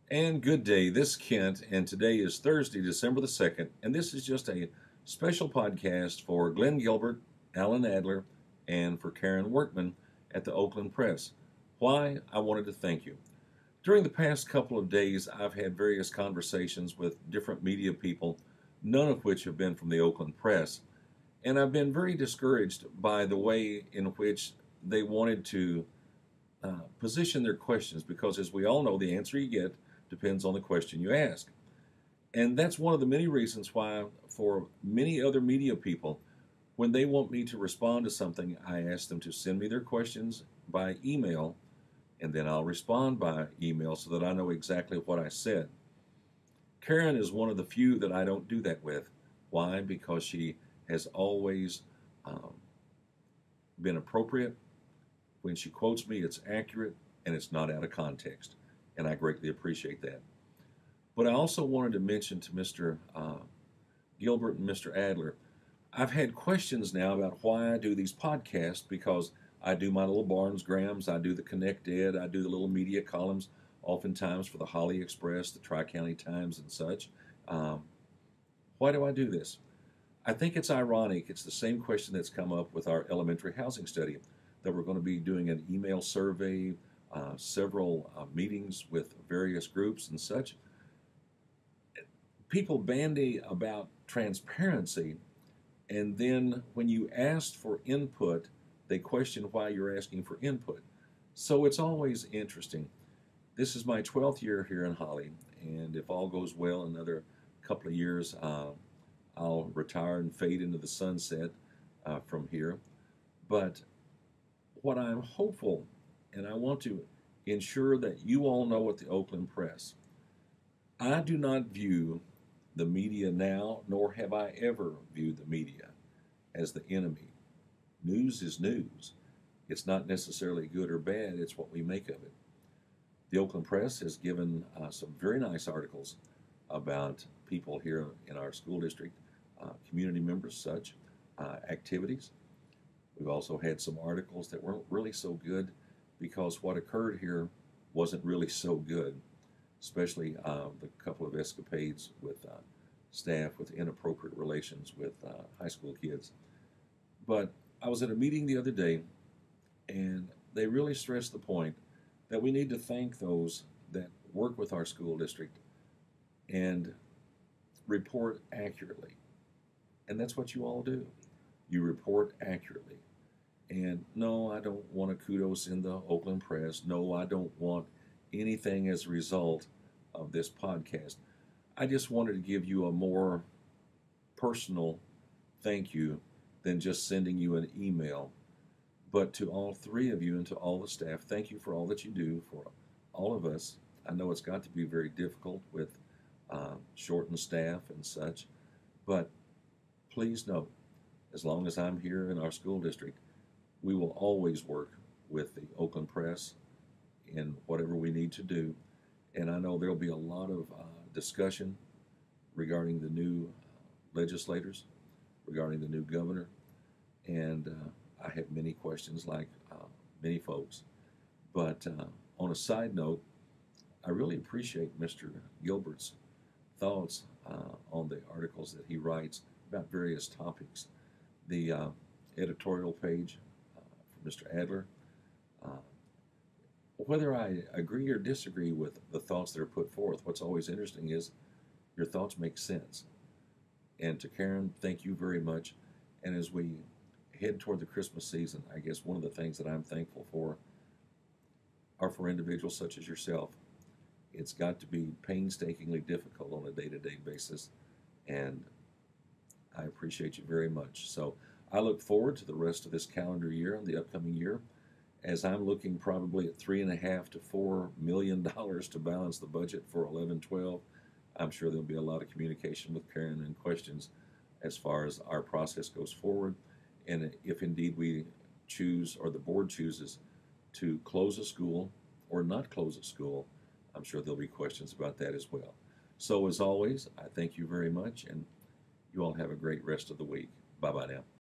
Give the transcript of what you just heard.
And good day. This is Kent, and today is Thursday, December the 2nd, and this is just a special podcast for Glenn Gilbert, Alan Adler, and for Karen Workman at the Oakland Press. Why? I wanted to thank you. During the past couple of days, I've had various conversations with different media people, none of which have been from the Oakland Press, and I've been very discouraged by the way in which they wanted to position their questions because, as we all know, the answer you get depends on the question you ask. And that's one of the many reasons why, for many other media people, when they want me to respond to something, I ask them to send me their questions by email, and then I'll respond by email so that I know exactly what I said. Karen is one of the few that I don't do that with. Why? Because she has always um, been appropriate. When she quotes me, it's accurate and it's not out of context. And I greatly appreciate that. But I also wanted to mention to Mr. Gilbert and Mr. Adler, I've had questions now about why I do these podcasts because I do my little Barnesgrams, I do the Connect Ed, I do the little media columns, oftentimes for the Holly Express, the Tri-County Times, and such. Um, why do I do this? I think it's ironic. It's the same question that's come up with our elementary housing study, that we're going to be doing an email survey, several meetings with various groups and such. People bandy about transparency, and then when you ask for input, they question why you're asking for input. So it's always interesting. This is my 12th year here in Holly, and if all goes well, another couple of years, I'll retire and fade into the sunset from here. But what I'm hopeful, and I want to ensure that you all know at the Oakland Press, I do not view the media now, nor have I ever viewed the media as the enemy. News is news. It's not necessarily good or bad, it's what we make of it. The Oakland Press has given some very nice articles about people here in our school district, community members, such activities. We've also had some articles that weren't really so good because what occurred here wasn't really so good, especially the couple of escapades with staff with inappropriate relations with high school kids. But I was at a meeting the other day, and they really stressed the point that we need to thank those that work with our school district and report accurately. And that's what you all do. You report accurately. And no, I don't want a kudos in the Oakland Press. No, I don't want anything as a result of this podcast. I just wanted to give you a more personal thank you than just sending you an email. But to all three of you and to all the staff, thank you for all that you do for all of us. I know it's got to be very difficult with shortened staff and such, but please know, as long as I'm here in our school district, we will always work with the Oakland Press in whatever we need to do. And I know there'll be a lot of discussion regarding the new legislators, regarding the new governor. And I have many questions, like many folks. But on a side note, I really appreciate Mr. Gilbert's thoughts on the articles that he writes about various topics. The editorial page from Mr. Adler, uh, whether I agree or disagree with the thoughts that are put forth, what's always interesting is your thoughts make sense. And to Karen, thank you very much. And as we head toward the Christmas season, I guess one of the things that I'm thankful for are for individuals such as yourself. It's got to be painstakingly difficult on a day-to-day basis, and I appreciate you very much. So I look forward to the rest of this calendar year and the upcoming year, as I'm looking probably at $3.5 to $4 million to balance the budget for 11-12. I'm sure there'll be a lot of communication with Karen and questions as far as our process goes forward. And if indeed we choose, or the board chooses, to close a school or not close a school, I'm sure there'll be questions about that as well. So as always, I thank you very much, and you all have a great rest of the week. Bye-bye now.